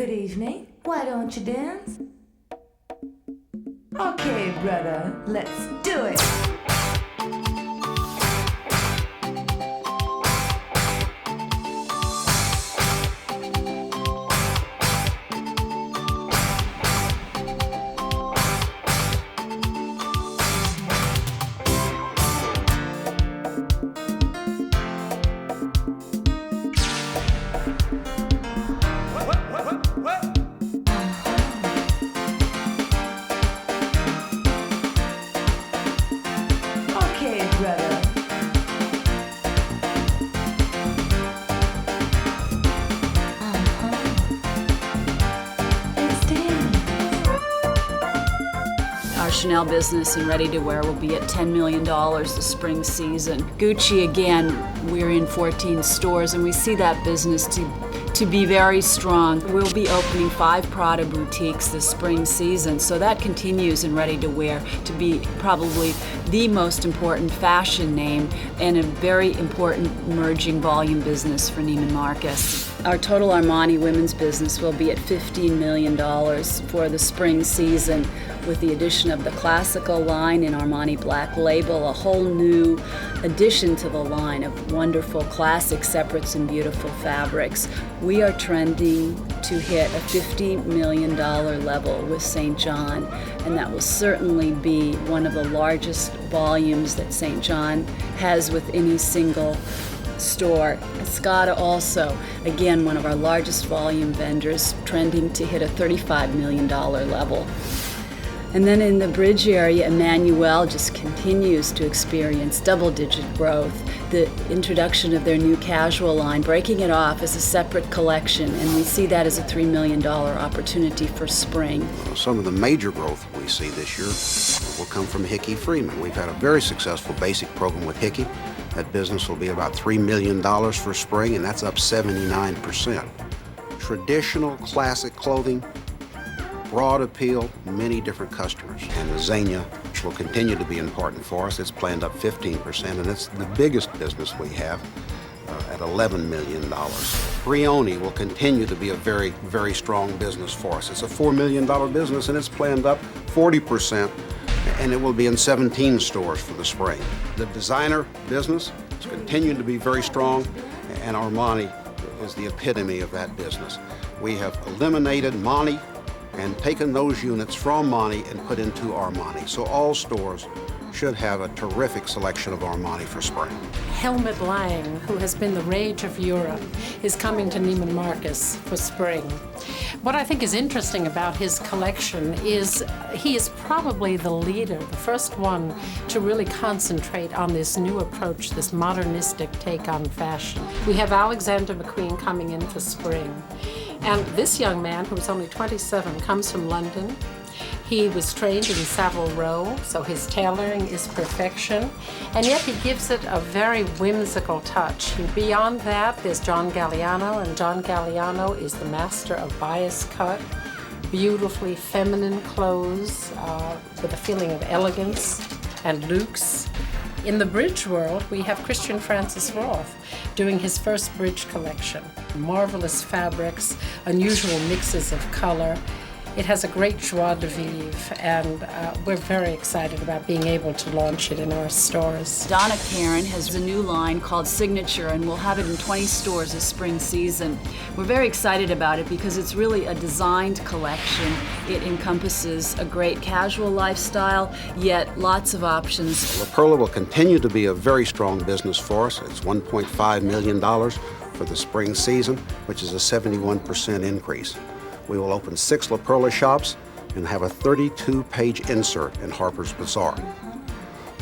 Good evening. Why don't you dance? Okay, brother, let's do it. Okay, brother. Let's dance. Our Chanel business in ready-to-wear will be at $10 million this spring season. Gucci, again, we're in 14 stores, and we see that business to be very strong. We'll be opening 5 Prada boutiques this spring season, so that continues in ready-to-wear to be probably the most important fashion name and a very important emerging volume business for Neiman Marcus. Our total Armani women's business will be at $15 million for the spring season, with the addition of the classical line in Armani Black Label, a whole new addition to the line of wonderful classic separates and beautiful fabrics. We are trending to hit a $50 million level with St. John, and that will certainly be one of the largest volumes that St. John has with any single store. Escada also, again, one of our largest volume vendors, trending to hit a $35 million level. And then in the bridge area, Emmanuel just continues to experience double-digit growth. The introduction of their new casual line, breaking it off as a separate collection, and we see that as a $3 million opportunity for spring. Some of the major growth we see this year will come from Hickey Freeman. We've had a very successful basic program with Hickey. That business will be about $3 million for spring, and that's up 79%. Traditional classic clothing, broad appeal, many different customers. And the Zegna, which will continue to be important for us, it's planned up 15%, and it's the biggest business we have at $11 million. Brioni will continue to be a very, very strong business for us. It's a $4 million business, and it's planned up 40%, and it will be in 17 stores for the spring. The designer business is continuing to be very strong, and Armani is the epitome of that business. We have eliminated Monty and taken those units from Monty and put into Armani. So all stores should have a terrific selection of Armani for spring. Helmut Lang, who has been the rage of Europe, is coming to Neiman Marcus for spring. What I think is interesting about his collection is he is probably the leader, the first one to really concentrate on this new approach, this modernistic take on fashion. We have Alexander McQueen coming in for spring. And this young man, who's only 27, comes from London. He was trained in Savile Row, so his tailoring is perfection, and yet he gives it a very whimsical touch. And beyond that, there's John Galliano, and John Galliano is the master of bias cut, beautifully feminine clothes with a feeling of elegance and luxe. In the bridge world, we have Christian Francis Roth doing his first bridge collection. Marvelous fabrics, unusual mixes of color. It has a great joie de vivre, and we're very excited about being able to launch it in our stores. Donna Karan has a new line called Signature, and we'll have it in 20 stores this spring season. We're very excited about it because it's really a designed collection. It encompasses a great casual lifestyle, yet lots of options. La Perla will continue to be a very strong business for us. It's $1.5 million for the spring season, which is a 71% increase. We will open 6 La Perla shops and have a 32-page insert in Harper's Bazaar.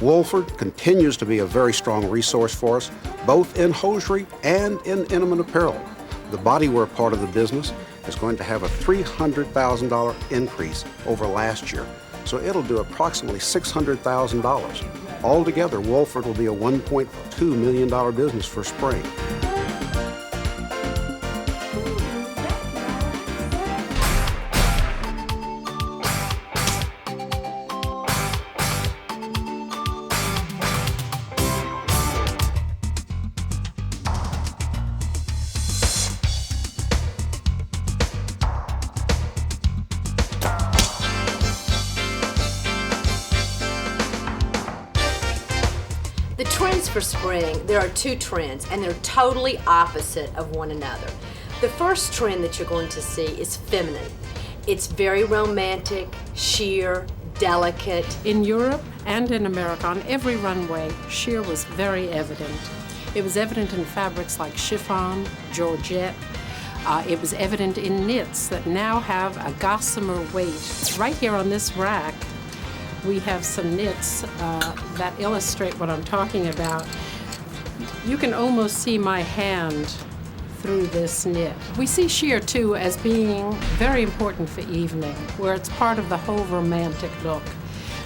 Wolford continues to be a very strong resource for us, both in hosiery and in intimate apparel. The bodywear part of the business is going to have a $300,000 increase over last year, so it'll do approximately $600,000. Altogether, Wolford will be a $1.2 million business for spring. trends for spring, there are two trends, and they're totally opposite of one another. The first trend that you're going to see is feminine. It's very romantic, sheer, delicate. In Europe and in America, on every runway, sheer was very evident. It was evident in fabrics like chiffon, georgette. It was evident in knits that now have a gossamer weight. Right here on this rack, we have some knits that illustrate what I'm talking about. You can almost see my hand through this knit. We see sheer too as being very important for evening, where it's part of the whole romantic look.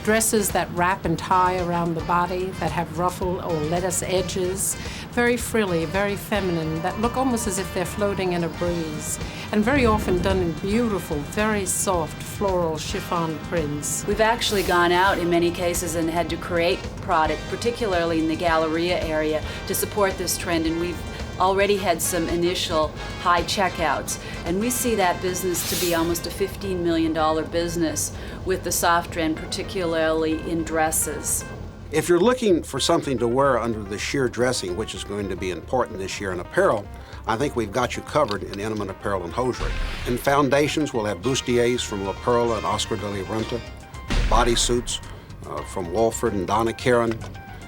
Dresses that wrap and tie around the body, that have ruffle or lettuce edges, very frilly, very feminine, that look almost as if they're floating in a breeze, and very often done in beautiful, very soft floral chiffon prints. We've actually gone out in many cases and had to create product, particularly in the Galleria area, to support this trend, and we've already had some initial high checkouts, and we see that business to be almost a $15 million business with the soft trend, particularly in dresses. If you're looking for something to wear under the sheer dressing, which is going to be important this year in apparel, I think we've got you covered in intimate apparel and hosiery. In foundations, we'll have bustiers from La Perla and Oscar de la Renta, bodysuits from Wolford and Donna Karan,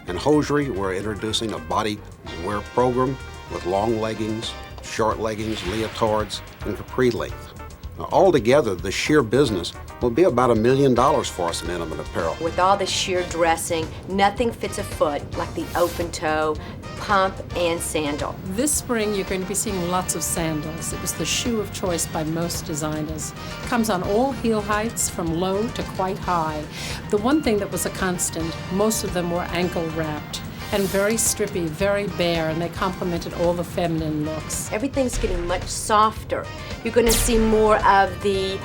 and hosiery, we're introducing a body wear program with long leggings, short leggings, leotards, and capri length. Now, altogether, the sheer business will be about $1 million for us in intimate apparel. With all the sheer dressing, nothing fits a foot like the open toe, pump, and sandal. This spring, you're going to be seeing lots of sandals. It was the shoe of choice by most designers. Comes on all heel heights, from low to quite high. The one thing that was a constant, most of them were ankle wrapped and very strippy, very bare, and they complemented all the feminine looks. Everything's getting much softer. You're going to see more of the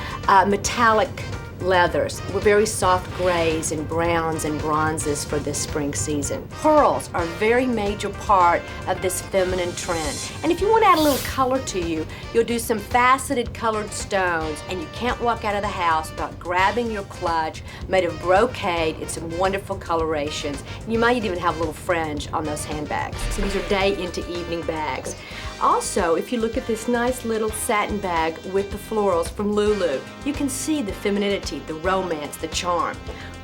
metallic leathers with very soft grays and browns and bronzes for this spring season. Pearls are a very major part of this feminine trend. And if you want to add a little color to you, you'll do some faceted colored stones, and you can't walk out of the house without grabbing your clutch made of brocade in some wonderful colorations. And you might even have a little fringe on those handbags. So these are day into evening bags. Also, if you look at this nice little satin bag with the florals from Lulu, you can see the femininity, the romance, the charm.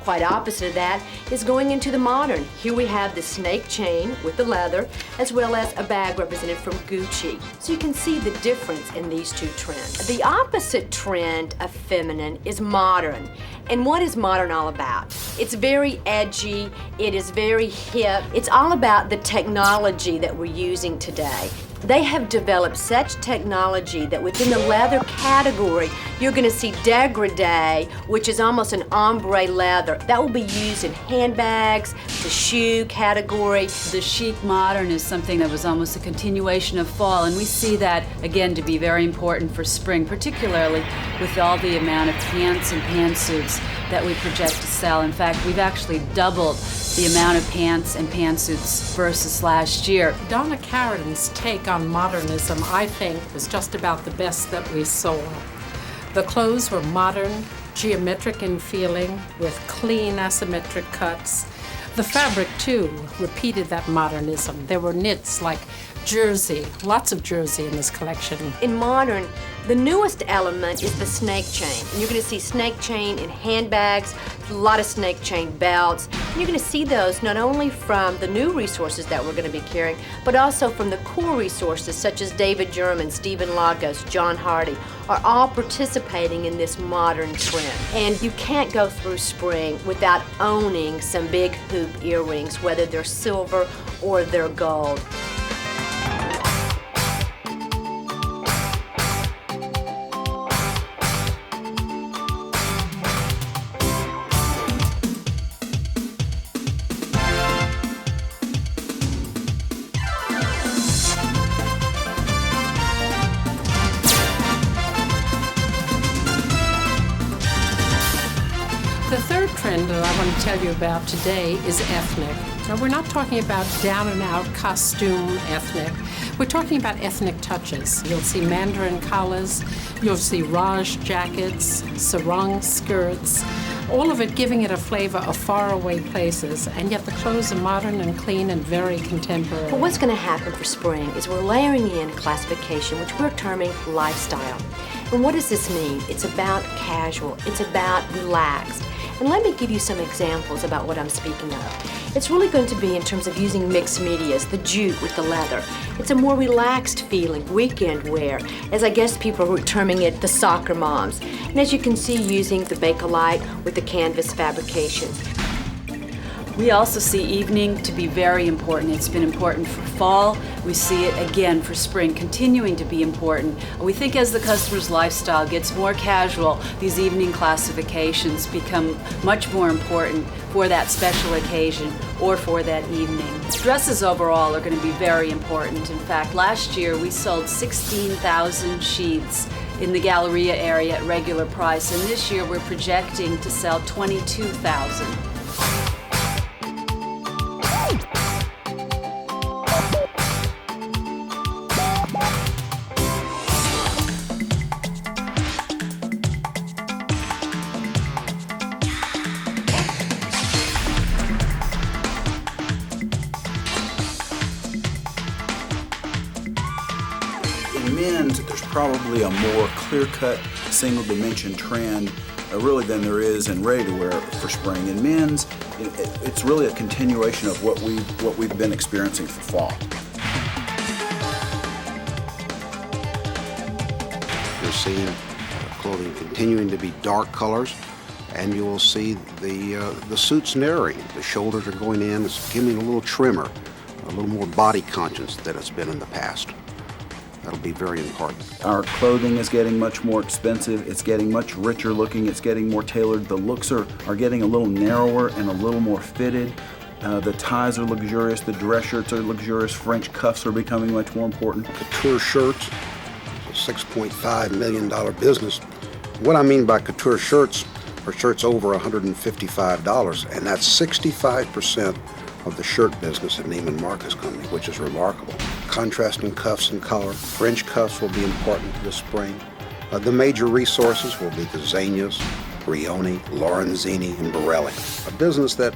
Quite opposite of that is going into the modern. Here we have the snake chain with the leather, as well as a bag represented from Gucci. So you can see the difference in these two trends. The opposite trend of feminine is modern. And what is modern all about? It's very edgy, it is very hip. It's all about the technology that we're using today. They have developed such technology that within the leather category, you're going to see dégradé, which is almost an ombre leather. That will be used in handbags, the shoe category. The chic modern is something that was almost a continuation of fall, and we see that, again, to be very important for spring, particularly with all the amount of pants and pantsuits that we project to sell. In fact, we've actually doubled the amount of pants and pantsuits versus last year. Donna Karan's take on modernism, I think, was just about the best that we saw. The clothes were modern, geometric in feeling, with clean asymmetric cuts. The fabric, too, repeated that modernism. There were knits like jersey, lots of jersey in this collection. In modern, the newest element is the snake chain. And you're going to see snake chain in handbags, a lot of snake chain belts. And you're going to see those not only from the new resources that we're going to be carrying, but also from the core resources such as David German, Stephen Lagos, John Hardy, are all participating in this modern trend. And you can't go through spring without owning some big hoop earrings, whether they're silver or they're gold. The third trend trend that I want to tell you about today is ethnic. Now, we're not talking about down-and-out costume ethnic. We're talking about ethnic touches. You'll see mandarin collars, you'll see raj jackets, sarong skirts, all of it giving it a flavor of faraway places, and yet the clothes are modern and clean and very contemporary. But what's going to happen for spring is we're layering in classification, which we're terming lifestyle. And what does this mean? It's about casual, it's about relaxed. And let me give you some examples about what I'm speaking of. It's really going to be in terms of using mixed medias, the jute with the leather. It's a more relaxed feeling, weekend wear, as I guess people are terming it the soccer moms. And as you can see, using the Bakelite with the canvas fabrications. We also see evening to be very important. It's been important for fall. We see it again for spring, continuing to be important. We think as the customer's lifestyle gets more casual, these evening classifications become much more important for that special occasion or for that evening. Dresses overall are going to be very important. In fact, last year we sold 16,000 sheets in the Galleria area at regular price, and this year we're projecting to sell 22,000. In men's, there's probably a more clear-cut, single-dimension trend really than there is in ready-to-wear for spring. In men's, it's really a continuation of what we've been experiencing for fall. You're seeing clothing continuing to be dark colors, and you will see the suits narrowing. The shoulders are going in, it's giving a little trimmer, a little more body conscious than it's been in the past. That'll be very important. Our clothing is getting much more expensive. It's getting much richer looking. It's getting more tailored. The looks are getting a little narrower and a little more fitted. The ties are luxurious. The dress shirts are luxurious. French cuffs are becoming much more important. Couture shirts, it's a $6.5 million business. What I mean by couture shirts are shirts over $155, and that's 65% of the shirt business at Neiman Marcus Company, which is remarkable. Contrasting cuffs and collar. French cuffs will be important this spring. The major resources will be the Zegnas, Brioni, Lorenzini, and Borelli. A business that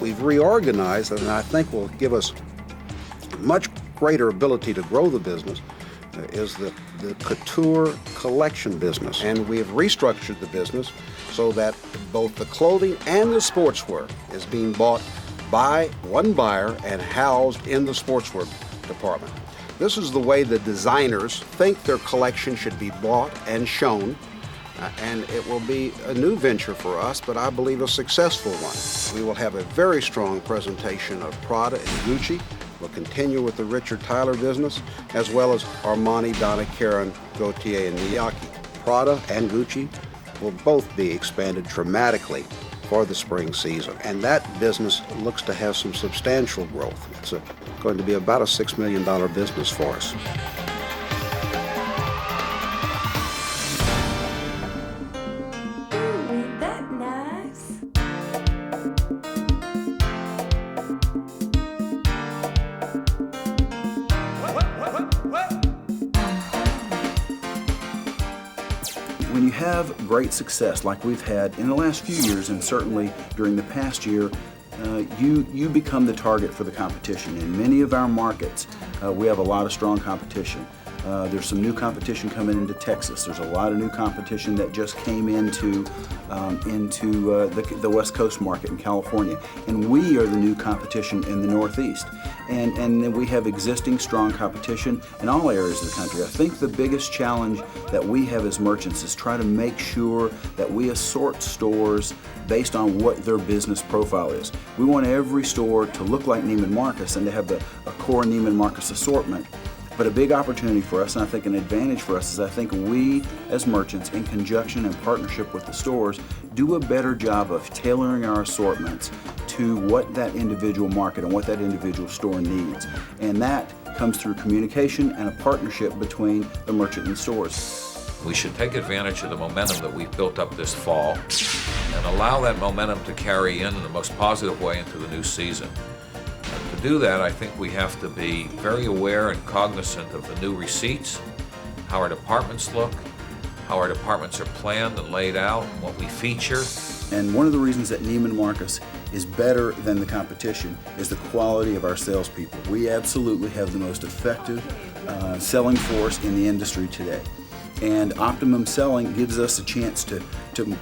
we've reorganized and I think will give us much greater ability to grow the business is the couture collection business. And we have restructured the business so that both the clothing and the sportswear is being bought by one buyer and housed in the sportswear department. This is the way the designers think their collection should be bought and shown, and it will be a new venture for us, but I believe a successful one. We will have a very strong presentation of Prada and Gucci. We'll continue with the Richard Tyler business, as well as Armani, Donna Karan, Gaultier, and Miyake. Prada and Gucci will both be expanded dramatically for the spring season, and that business looks to have some substantial growth. It's going to be about a $6 million business for us. Ooh, ain't that nice? When you have great success like we've had in the last few years, and certainly during the past year, you become the target for the competition. In many of our markets, we have a lot of strong competition. There's some new competition coming into Texas. There's a lot of new competition that just came into the West Coast market in California. And we are the new competition in the Northeast. And then we have existing strong competition in all areas of the country. I think the biggest challenge that we have as merchants is try to make sure that we assort stores based on what their business profile is. We want every store to look like Neiman Marcus and to have a core Neiman Marcus assortment. But a big opportunity for us, and I think an advantage for us, is I think we as merchants, in conjunction and partnership with the stores, do a better job of tailoring our assortments to what that individual market and what that individual store needs. And that comes through communication and a partnership between the merchant and the stores. We should take advantage of the momentum that we've built up this fall and allow that momentum to carry in the most positive way into the new season. And to do that, I think we have to be very aware and cognizant of the new receipts, how our departments look, how our departments are planned and laid out, what we feature. And one of the reasons that Neiman Marcus is better than the competition is the quality of our salespeople. We absolutely have the most effective selling force in the industry today. And optimum selling gives us a chance to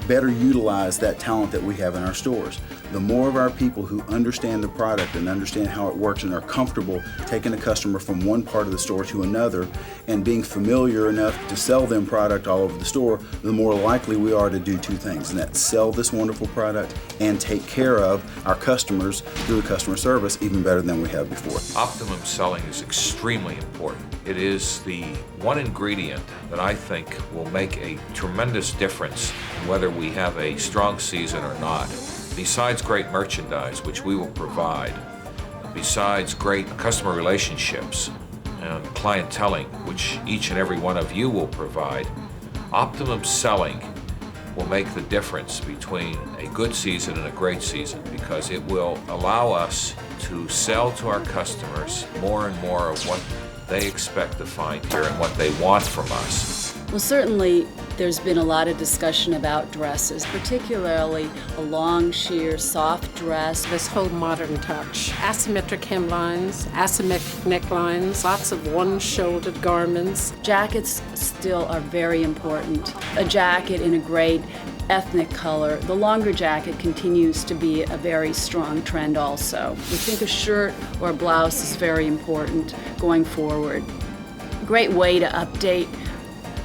better utilize that talent that we have in our stores. The more of our people who understand the product and understand how it works and are comfortable taking a customer from one part of the store to another and being familiar enough to sell them product all over the store, the more likely we are to do two things, and that's sell this wonderful product and take care of our customers through customer service even better than we have before. Optimum selling is extremely important. It is the one ingredient that I think will make a tremendous difference whether we have a strong season or not. Besides great merchandise, which we will provide, besides great customer relationships and clienteling, which each and every one of you will provide, optimum selling will make the difference between a good season and a great season, because it will allow us to sell to our customers more and more of what they expect to find here and what they want from us. Well, certainly there's been a lot of discussion about dresses, particularly a long sheer soft dress. This whole modern touch, asymmetric hemlines, asymmetric necklines, lots of one-shouldered garments. Jackets still are very important. A jacket in a great ethnic color. The longer jacket continues to be a very strong trend also. We think a shirt or a blouse is very important going forward. Great way to update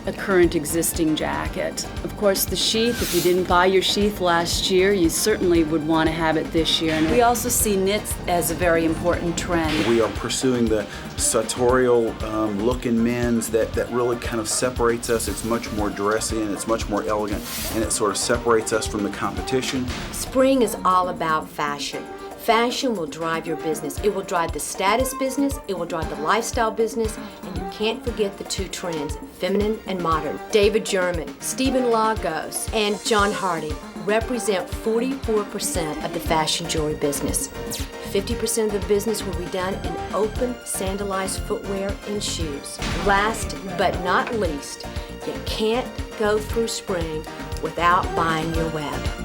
a current existing jacket. Of course, the sheath, if you didn't buy your sheath last year, you certainly would want to have it this year. And we also see knits as a very important trend. We are pursuing the sartorial look in men's that really kind of separates us. It's much more dressy and it's much more elegant, and it sort of separates us from the competition. Spring is all about fashion. Fashion will drive your business. It will drive the status business, it will drive the lifestyle business, and you can't forget the two trends, feminine and modern. David German, Stephen Lagos, and John Hardy represent 44% of the fashion jewelry business. 50% of the business will be done in open, sandalized footwear and shoes. Last but not least, you can't go through spring without buying your web.